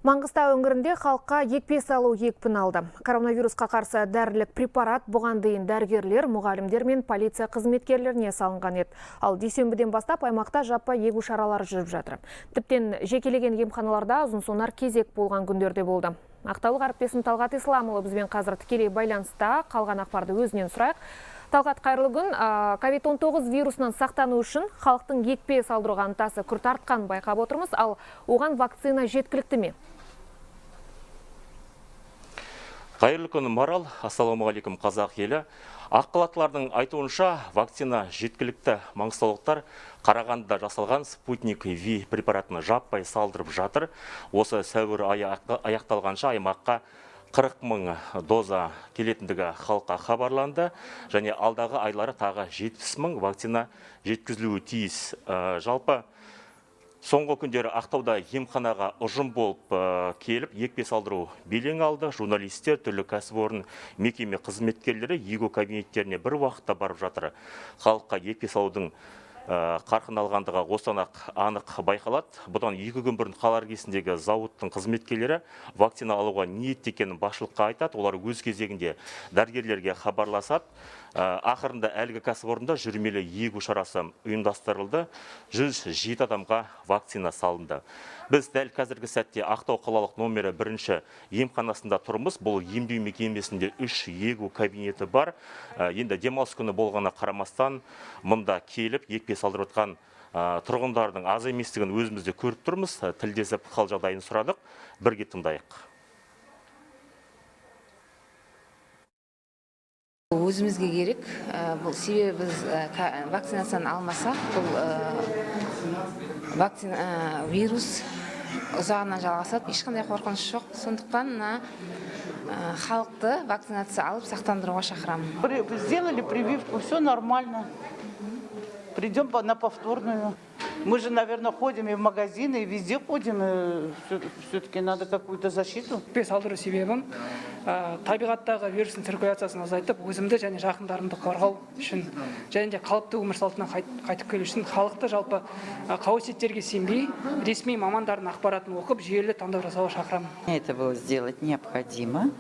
Маңғыстау өңірінде халыққа екпе салу екпін алды. Коронавирусқа қарсы дәрілік препарат бұған дейін дәрігерлер, мұғалімдер мен полиция қызметкерлеріне салынған еді. Ал дүйсенбіден бастап аймақта жаппай егу шаралары жүріп жатыр. Тіптен жекелеген емханаларда ұзын-сонар кезек болған күндерде болды. Ақтаулық әріптесім Талғат Исламұлы бізбен қазір тікелей байланыста, қалған ақпарды өзінен сұрайық. Талғат, қайырлы күн. COVID-19 вирусынан сақтану үшін халықтың екпе салдыруға ынтасы күрт артқанын байқап отырмыз, ал оған вакцина жеткілікті ме? Қайырлы күн, Марал. Ассалаумағалейкум, қазақ елі. Аққалатылардың айтуынша вакцина жеткілікті. Маңғыстаулықтар Қарағандыда жасалған спутник V препаратын жаппай салдырып жатыр. Осы сәуір айы аяқталғанша аймаққа 40 мың доза келетіндігі халыққа хабарланды. Және алдағы айлары тағы 70 мың вакцина жеткізілуі тиіс. Жалпы соңғы күндері Ақтауда емханаға ұжым болып келіп, екпе салдыру белең алды. Журналистер, түрлі кәсіпорын мекеме қызметкерлері егу кабинеттеріне бір уақытта барып жатыр. Халыққа екпе салудың қарқын алғандығы осыдан анық байқалады. Бұдан 2 күн бұрын қала іргесіндегі зауыттың қызметкерлері вакцина алуға ниетті екенін басшылыққа айтады. Олар өз кезегінде дәрігерлерге хабарласады. Ақырында әлгі кәсіпорында жүрмелі егу шарасы ұйымдастырылды. 107 адамға вакцина салынды. Біз дәл қазіргі сәтте Ақтау қалалық номері 1 емханасында тұрмыз. Бұл емдеу мекемесінде 3 егу кабинеті бар. Енді демалыс күні болғаны қарамастан мұнда келіп екпе салдырып жатқан тұрғындардың аз еместігін өзімізде көріп тұрмыз. Тілдесіп хал жағдайын сұрадық. Бірге тыңдайық. Өзімізге керек, бұл себебі біз вакцинацияны алмасақ, бұл вирус ұзағынан жалғасады, ешқандай қорқыныш жоқ. Сондықтан халықты вакцинация алып сақтандыруға шақырамын. Сделали прививку, все нормально. Придем на повторную. Мы же, наверное, ходим и в магазины, и везде ходим. Все-таки надо какую-то защиту. Екпе салдыру себебім табиғаттағы вирустың циркуляциясын азайтып, өзімді және жақындарымды қорғау үшін, және де қалыпты өмір салтына қайтып келу үшін халықты жалпы қауесеттерге сенбей, ресми мамандардың ақпаратын оқып, жүйелі таңдау жасауға шақырамын. Это было сделать необходимо.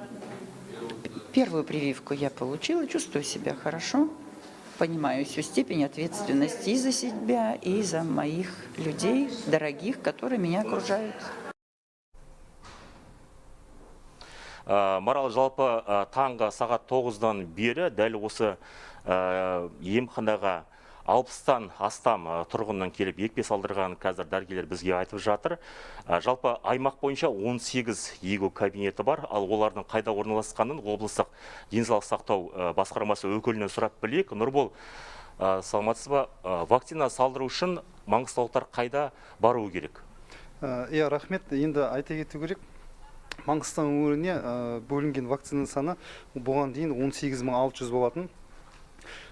Первую прививку я получила, чувствую себя хорошо. Понимаю всю степень ответственности и за себя, и за моих людей, дорогих, которые меня окружают. Марал, жалпы таңғы сағат 9-дан бері дәл осы емханаға 60-тан астам тұрғыннан келіп екпе салдырған қазір дәрігерлер бізге айтып жатыр. Жалпы аймақ бойынша 18 егу кабинеті бар, ал олардың қайда орналасқанын облыстық денсаулық сақтау басқармасы өкілінен сұрап білейік. Нұрбол, саламатсыз ба? Вакцина салдыру үшін маңғыстаулықтар қайда баруы керек? Рахмет. Енді айта кету керек. Маңғыстау өңіріне бөлінген вакцина саны бұған дейін 18600 болатын.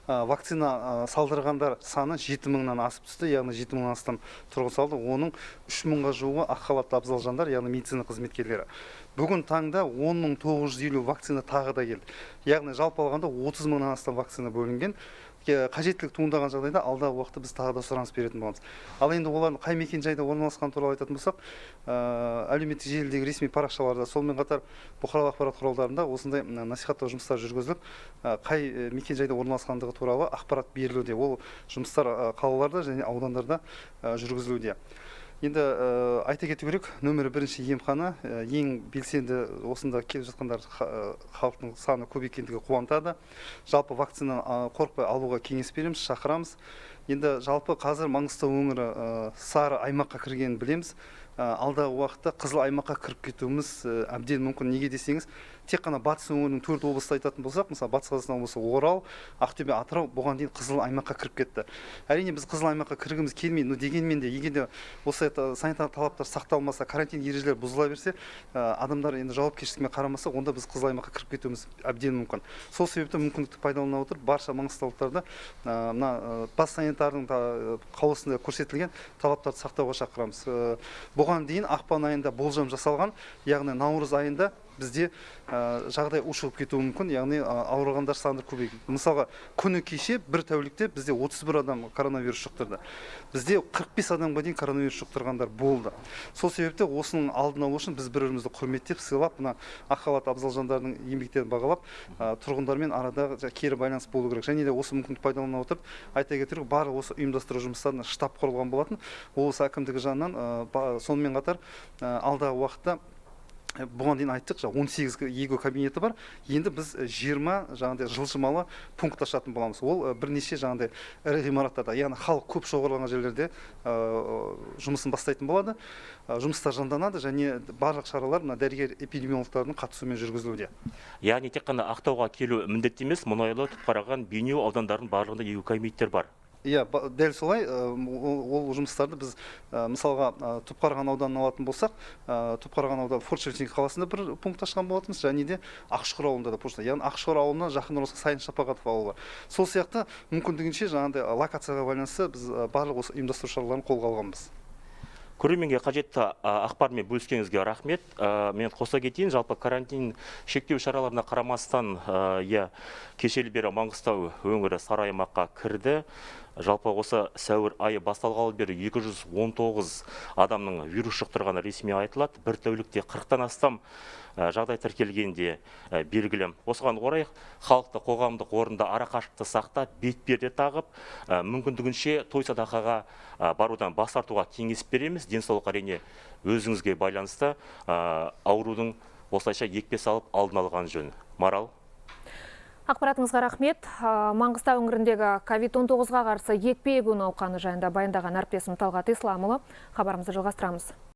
Вакцина салдырғандар саны 7000-нан асып түсті, яғни 7000-нан астам тұрғын салды. Оның 3000-ға жуығы ақ халатты абзал жандар, яғни медицина қызметкерлері. Бүгін таңда 10950 вакцина тағы да келді. Яғни жалпы алғанда 30000-нан астам вакцина бөлінген. Қажеттілік туындаған жағдайда алдағы уақытта біз тағы да сұраныс беретін боламыз. Ал енді олардың қай мекен-жайда орналасқан туралы айтатын болсақ, әлеуметтік желідегі ресми парақшаларда, сонымен қатар бұқаралық ақпарат құралдарында осындай насихаттау жұмыстары жүргізіліп, қай мекен-жайда орналасқандығы туралы ақпарат берілуде. Ол жұмыстар қалаларда және аудандарда жүргізілуде. Енді айта кету керек, нөмірі 1 емхана ең белсенді осында келіп жатқандар халықтың саны көп екендігі қуантады. Жалпы вакцина қорықпай алуға кеңес береміз, шақырамыз. Енді жалпы қазір Маңғыстау өңірі сары аймаққа кіргенін білеміз. Алдағы уақытта қызыл аймаққа кіріп кетуіміз әбден мүмкін. Неге десеңіз, тек қана батыс өңірінің 4 облысты айтатын болсақ, мысалы батыс қазақстан облысы Орал, Ақтөбе, Атырау бұған дейін қызыл аймаққа кіріп кетті. Әрине біз қызыл аймаққа кіргіміз келмейді, дегенмен де егер де осы санитарлық талаптар сақталмаса, карантин ережелері бұзыла берсе, адамдар енді жауапкершілігіне қарамаса, онда біз қызыл аймаққа кіріп кетуіміз әбден мүмкін. Сол себепті мүмкіндікті пайдалана отырып, барша маңғыстаулықтарды бас санитардың қаулысында көрсетілген талаптарды сақтауға шақырамыз. Бұған дейін ақпан айында болжам жасалған, яғни наурыз айында бізде жағдай ушығып кетуі мүмкін, яғни ауырғандар саны көбейді. Мысалға, күні кеше бір тәулікте бізде 31 адам коронавирус жұқтырды. Бізде 45 адамға дейін коронавирус жұқтырғандар болды. Сол себепті осының алдын алу үшін біз бір-бірімізді құрметтеп, сыйлап, мына ақ халатты абзал жандардың еңбектерін бағалап, тұрғындармен арада кері байланыс болу керек. Және де осы мүмкіндікті пайдалана отырып, айта кетейік, барлық осы ұйымдастыру жұмыстарына штаб құрылған болатын. Облыс әкімдігі жанынан сонымен қатар алдағы уақытта бұған дейін айттық, 18 егу кабинеті бар. Енді біз 20 жаңағыдай жылжымалы пункт ашатын боламыз. Ол бірнеше жаңағыдай ірі ғимараттарда, яғни халық көп шоғырланған жерлерде жұмысын бастайтын болады. Жұмыстар жанданады және барлық шаралар мына дәрігер эпидемиологтардың қатысуымен жүргізілуде. Яғни тек қана Ақтауға келу міндетті емес, Мұнайлы, Түпқараған, Бейнеу аудандарының барлығында егу кабинеттер бар. Иә, дәл солай. Ол жұмыстарды біз мысалға Түпқараған ауданын алатын болсақ, Түпқараған ауданы Форт-Шевченко қаласында бір пункт ашқан болатынбыз, және де Ақшұқыр ауылында да пошта. Яғни Ақшұқыр ауылына жақын орналасқан Сайын Шапағатов ауылы бар. Сол сияқты мүмкіндігінше жаңағыдай локацияға байланысты біз барлық осы ұйымдастыру шараларын қолға алғанбыз. Көрерменге қажетті ақпармен бөліскеніңізге рахмет. Мен қоса кетейін, жалпы карантин шектеу шараларына қарамастан, кешелі бері Маңғыстау өңірі сары аймаққа кірді. Жалпы осы сәуір айы басталғалы бері 219 адамның вирус жұқтырғаны ресми айтылады. Бір тәулікте 40-тан астам жағдай тіркелгенде белгілі. Осыған орай халықты қоғамдық орында арақашықты сақтап, бетперде тағып, мүмкіндігінше той садақаға барудан бас тартуға кеңес береміз. Денсаулық әрине өзіңізге байланысты аурудың осылайша екпе салып алдын алған жөн. Марал. Ақпаратыңызға рахмет. Маңғыстау өңіріндегі COVID-19-ға қарсы екпе егу науқаны жайында баяндаған әріптесім Талғат Исламұлы. Хабарымызды жалғастырамыз.